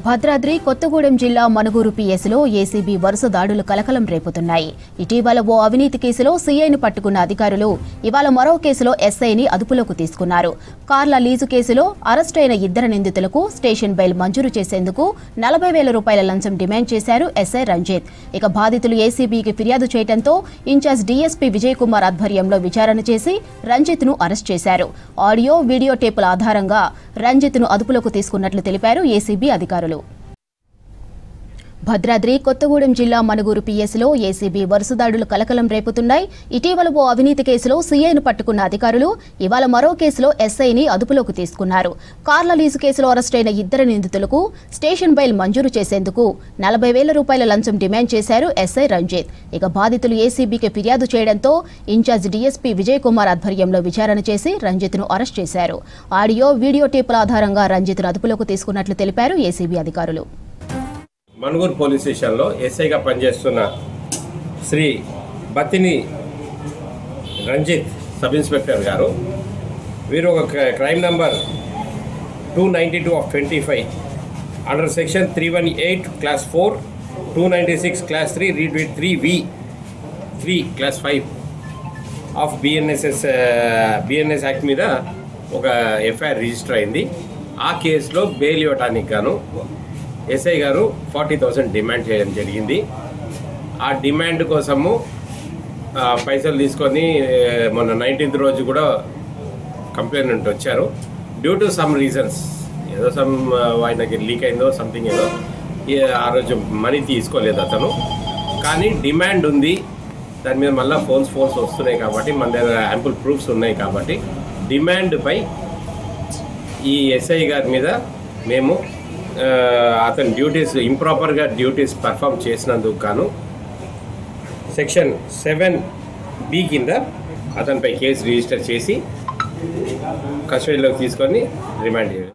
భద్రాద్రి కొత్తగూడెం జిల్లా మనుగూరు పిఎస్లో ఏసీబీ వరుస దాడులు కలకలం రేపుతున్నాయి. ఇటీవల ఓ అవినీతి కేసులో సీఐని పట్టుకున్న అధికారులు ఇవాళ మరో కేసులో ఎస్ఐని అదుపులోకి తీసుకున్నారు. కార్ల లీజు కేసులో అరెస్టైన ఇద్దరు నిందితులకు స్టేషన్ బెయిల్ మంజూరు చేసేందుకు 40,000 రూపాయల లంచం డిమాండ్ చేశారు ఎస్ఐ రంజిత్. ఇక బాధితులు ఏసీబీకి ఫిర్యాదు చేయడంతో ఇన్ఛార్జ్ డీఎస్పీ విజయ్ కుమార్ ఆధ్వర్యంలో విచారణ చేసి రంజిత్ ను అరెస్ట్ చేశారు. ఆడియో వీడియో టేపుల ఆధారంగా రంజిత్ ను అదుపులోకి తీసుకున్నట్లు తెలిపారు ఏసీబీ అధికారులు. భద్రాద్రి కొత్తగూడెం జిల్లా మనుగూరు పిఎస్లో ఏసీబీ వరుస దాడులు కలకలం రేపుతున్నాయి. ఇటీవల ఓ అవినీతి కేసులో సీఐను పట్టుకున్న అధికారులు ఇవాళ మరో కేసులో ఎస్ఐని అదుపులోకి తీసుకున్నారు. కార్ల లీజు కేసులో అరెస్టైన ఇద్దరు నిందితులకు స్టేషన్ బెయిల్ మంజూరు చేసేందుకు 40,000 రూపాయల లంచం డిమాండ్ చేశారు ఎస్ఐ రంజిత్. ఇక బాధితులు ఏసీబీకి ఫిర్యాదు చేయడంతో ఇన్ఛార్జ్ డీఎస్పీ విజయ్ కుమార్ ఆధ్వర్యంలో విచారణ చేసి రంజిత్ ను అరెస్ట్ చేశారు. ఆడియో వీడియో టేపుల ఆధారంగా రంజిత్ ను అదుపులోకి తీసుకున్నట్లు తెలిపారు ఏసీబీ అధికారులు. మనుగూరు పోలీస్ స్టేషన్లో ఎస్ఐగా పనిచేస్తున్న శ్రీ బత్తిని రంజిత్ సబ్ ఇన్స్పెక్టర్ గారు వీరు ఒక crime number 292/25 under section 318 class 4 296 class 3 read with 3V3 class 5 of BNS act మీద ఒక ఎఫ్ఐఆర్ రిజిస్టర్ అయింది. ఆ కేసులో బెయిల్ ఇవ్వడానికి గాను ఎస్ఐ గారు 40,000 డిమాండ్ చేయడం జరిగింది. ఆ డిమాండ్ కోసము పైసలు తీసుకొని మొన్న 19th రోజు కూడా కంప్లైంట్ వచ్చారు. డ్యూ టు సమ్ రీజన్స్ ఏదో ఆయనకి లీక్ అయిందో సంథింగ్ ఏదో ఆ రోజు మనీ తీసుకోలేదు అతను. కానీ డిమాండ్ ఉంది, దాని మీద మళ్ళీ ఫోన్స్ వస్తున్నాయి కాబట్టి మన దగ్గర యాంపుల్ ప్రూఫ్స్ ఉన్నాయి కాబట్టి డిమాండ్పై ఈ ఎస్ఐ గారి మీద మేము అతని డ్యూటీస్ ఇంప్రాపర్గా డ్యూటీస్ పర్ఫామ్ చేసినందుకు గాను సెక్షన్ 7B కింద అతనిపై కేసు రిజిస్టర్ చేసి కస్టడీలోకి తీసుకొని రిమాండ్ చేయాలి.